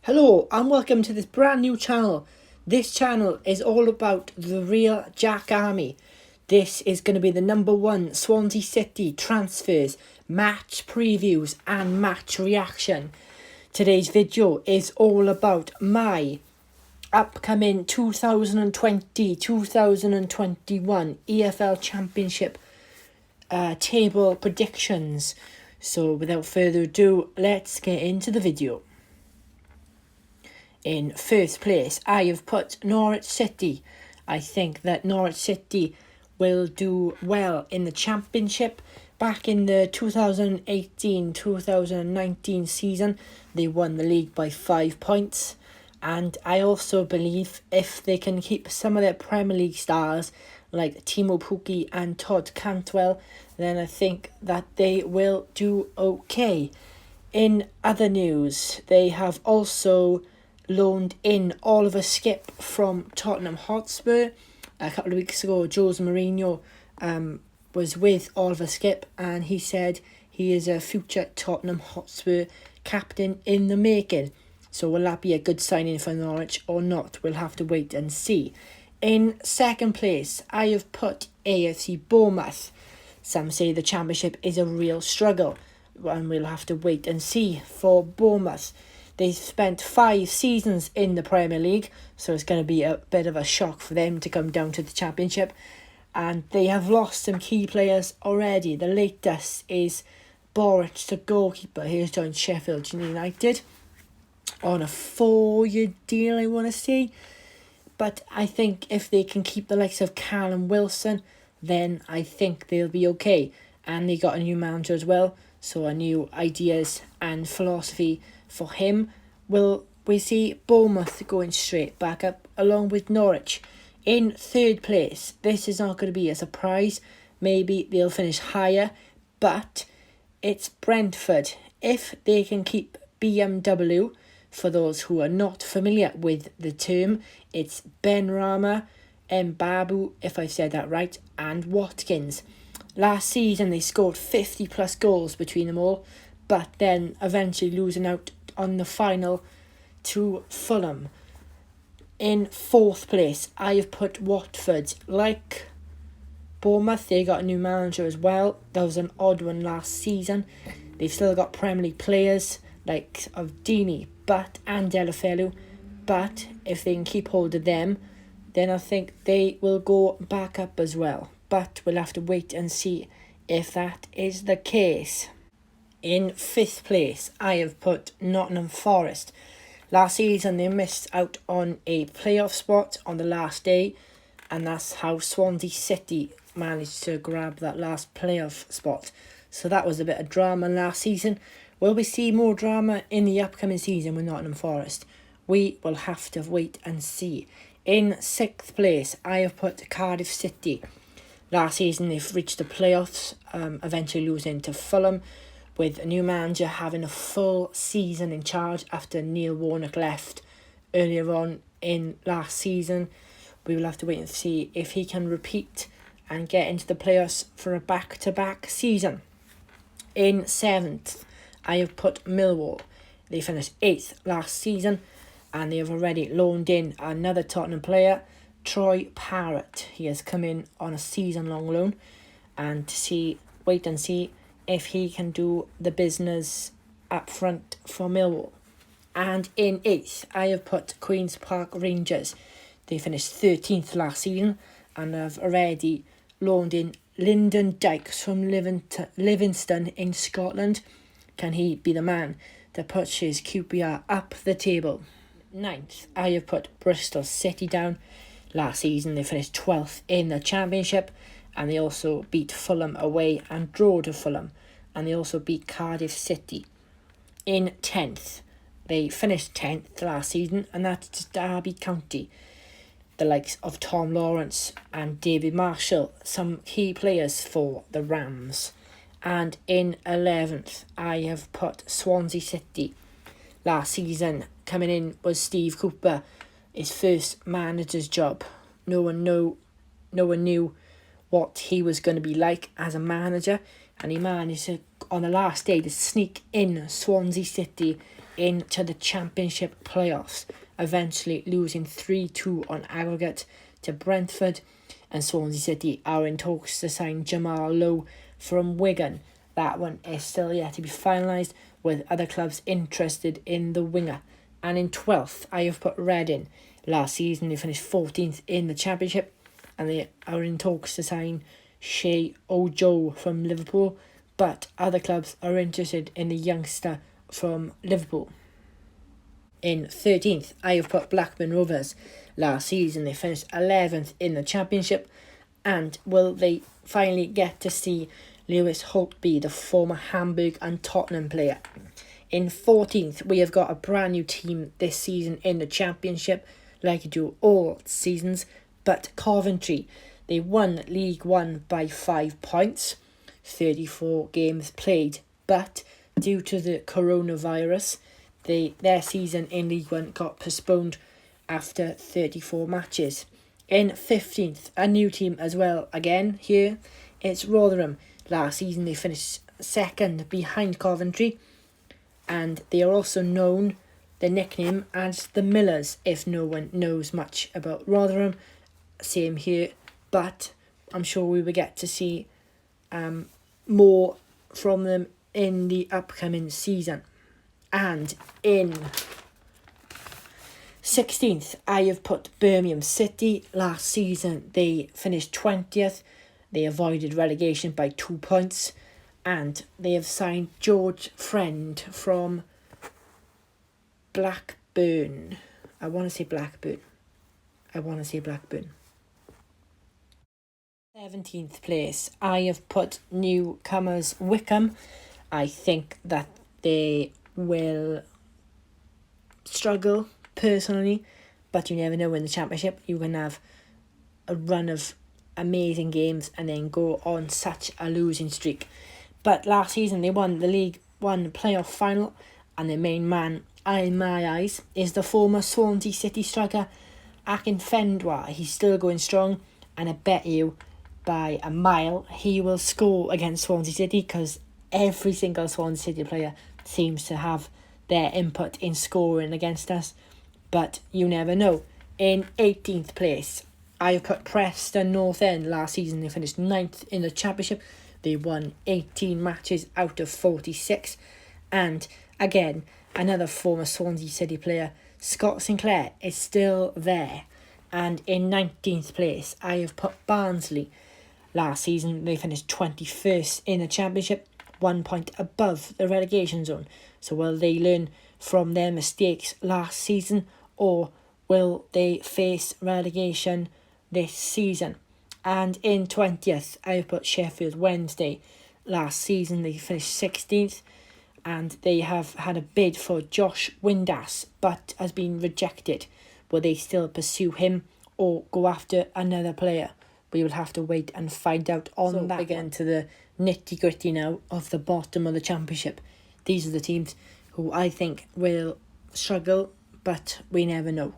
Hello and welcome to this brand new channel. This channel is all about the real Jack Army. This is going to be the #1 Swansea City transfers, match previews and match reaction. Today's video is all about my upcoming 2020-2021 EFL Championship table predictions. So without further ado, let's get into the video. In first place, I have put Norwich City. I think that Norwich City will do well in the Championship. Back in the 2018-2019 season, they won the league by 5 points. And I also believe if they can keep some of their Premier League stars like Timo Pukki and Todd Cantwell, then I think that they will do okay. In other news, they have also loaned in Oliver Skipp from Tottenham Hotspur. A couple of weeks ago, Jose Mourinho was with Oliver Skipp and he said he is a future Tottenham Hotspur captain in the making. So will that be a good signing for Norwich or not? We'll have to wait and see. In second place, I have put AFC Bournemouth. Some say the Championship is a real struggle and we'll have to wait and see for Bournemouth. They've spent 5 seasons in the Premier League, so it's going to be a bit of a shock for them to come down to the Championship. And they have lost some key players already. The latest is Boric, the goalkeeper. He's joined Sheffield United on a 4-year deal, I want to say. But I think if they can keep the likes of Callum Wilson, then I think they'll be okay. And they got a new manager as well, so a new ideas and philosophy for him. Will we see Bournemouth going straight back up along with Norwich? In third place, this is not going to be a surprise. Maybe they'll finish higher, but it's Brentford. If they can keep BMW, for those who are not familiar with the term, it's Benrahma, Mbabu, if I've said that right, and Watkins. Last season they scored 50 plus goals between them all, but then eventually losing out on the final to Fulham. In fourth place, I have put Watford. Like Bournemouth, they got a new manager as well. That was an odd one last season. They've still got Premier League players like of Dini, and Delafelu. But if they can keep hold of them, then I think they will go back up as well. But we'll have to wait and see if that is the case. In fifth place, I have put Nottingham Forest. Last season, they missed out on a playoff spot on the last day, and that's how Swansea City managed to grab that last playoff spot. So that was a bit of drama last season. Will we see more drama in the upcoming season with Nottingham Forest? We will have to wait and see. In sixth place, I have put Cardiff City. Last season, they've reached the playoffs, eventually losing to Fulham, with a new manager having a full season in charge after Neil Warnock left earlier on in last season. We will have to wait and see if he can repeat and get into the playoffs for a back-to-back season. In seventh, I have put Millwall. They finished 8th last season and they have already loaned in another Tottenham player, Troy Parrott. He has come in on a season-long loan and wait and see if he can do the business up front for Millwall. And in 8th, I have put Queen's Park Rangers. They finished 13th last season and have already loaned in Lyndon Dykes from Livingston in Scotland. Can he be the man to push his QPR up the table? 9th, I have put Bristol City down. Last season, they finished 12th in the Championship, and they also beat Fulham away and drew to Fulham, and they also beat Cardiff City. In 10th, they finished 10th last season, and that's Derby County. The likes of Tom Lawrence and David Marshall, some key players for the Rams. And in 11th, I have put Swansea City. Last season, coming in was Steve Cooper, his first manager's job. No one knew what he was going to be like as a manager, and he managed to, on the last day, to sneak in Swansea City into the Championship playoffs, eventually losing 3-2 on aggregate to Brentford, and Swansea City are in talks to sign Jamal Lowe from Wigan. That one is still yet to be finalised, with other clubs interested in the winger. And in 12th, I have put Reading. Last season they finished 14th in the Championship, and they are in talks to sign Shea Ojo from Liverpool, but other clubs are interested in the youngster from Liverpool. In 13th, I have put Blackburn Rovers. Last season they finished 11th in the Championship, and will they finally get to see Lewis Holtby, the former Hamburg and Tottenham player? In 14th, we have got a brand new team this season in the Championship, like you do all seasons, but Coventry. They won League One by 5 points, 34 games played, but due to the coronavirus, their season in League One got postponed after 34 matches. In 15th, a new team as well again here, it's Rotherham. Last season they finished second behind Coventry, and they are also known, their nickname, as the Millers, if no one knows much about Rotherham. Same here, but I'm sure we will get to see more from them in the upcoming season. And in 16th, I have put Birmingham City. Last season they finished 20th. They avoided relegation by 2 points, and they have signed George Friend from Blackburn. I want to say Blackburn. 17th place, I have put newcomers Wickham. I think that they will struggle personally, but you never know. In the Championship you can have a run of amazing games and then go on such a losing streak. But last season they won the League One playoff final, and their main man, in my eyes, is the former Swansea City striker Akinfenwa. He's still going strong, and I bet you by a mile he will score against Swansea City, because every single Swansea City player seems to have their input in scoring against us, but you never know. In 18th place, I have put Preston North End. Last season they finished 9th in the Championship. They won 18 matches out of 46, and again, another former Swansea City player, Scott Sinclair, is still there. And in 19th place, I have put Barnsley. Last season they finished 21st in the Championship, 1 point above the relegation zone. So will they learn from their mistakes last season, or will they face relegation this season? And in 20th, I put Sheffield Wednesday. Last season they finished 16th, and they have had a bid for Josh Windass, but has been rejected. Will they still pursue him or go after another player? We will have to wait and find out on that. Again, to the nitty-gritty now of the bottom of the Championship. These are the teams who I think will struggle, but we never know.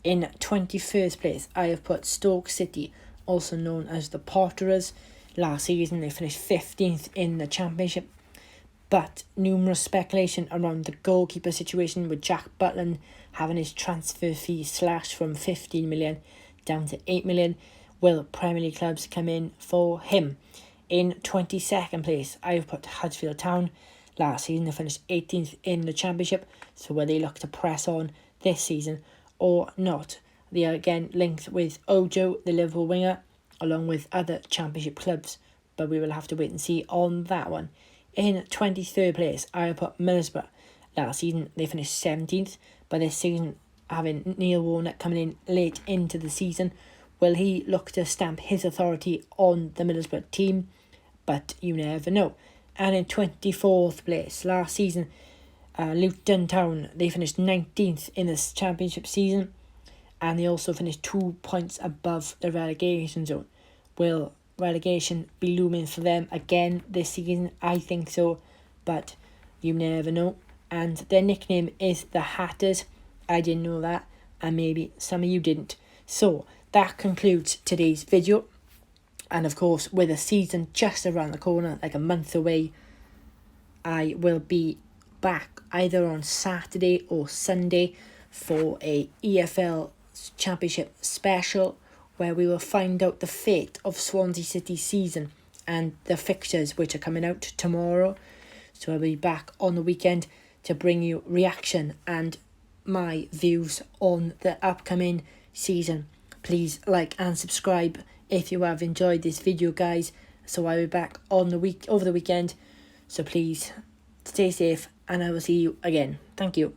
In 21st place, I have put Stoke City, also known as the Potterers. Last season they finished 15th in the Championship, but numerous speculation around the goalkeeper situation, with Jack Butland having his transfer fee slashed from 15 million down to 8 million. Will Premier League clubs come in for him? In 22nd place, I have put Huddersfield Town. Last season they finished 18th in the Championship, so will they look to press on this season or not? They are again linked with Ojo, the Liverpool winger, along with other Championship clubs, but we will have to wait and see on that one. In 23rd place, I have put Middlesbrough. Last season they finished 17th, but this season, having Neil Warnock coming in late into the season, will he look to stamp his authority on the Middlesbrough team? But you never know. And in 24th place, last season, Luton Town, they finished 19th in this Championship season, and they also finished 2 points above the relegation zone. Will relegation be looming for them again this season? I think so, but you never know. And their nickname is the Hatters. I didn't know that, and maybe some of you didn't. So that concludes today's video. And of course, with the season just around the corner, like a month away, I will be back either on Saturday or Sunday for a EFL Championship special, where we will find out the fate of Swansea City's season and the fixtures which are coming out tomorrow. So I'll be back on the weekend to bring you reaction and my views on the upcoming season. Please like and subscribe if you have enjoyed this video, guys. So I'll be back on the over the weekend. So please stay safe and I will see you again. Thank you.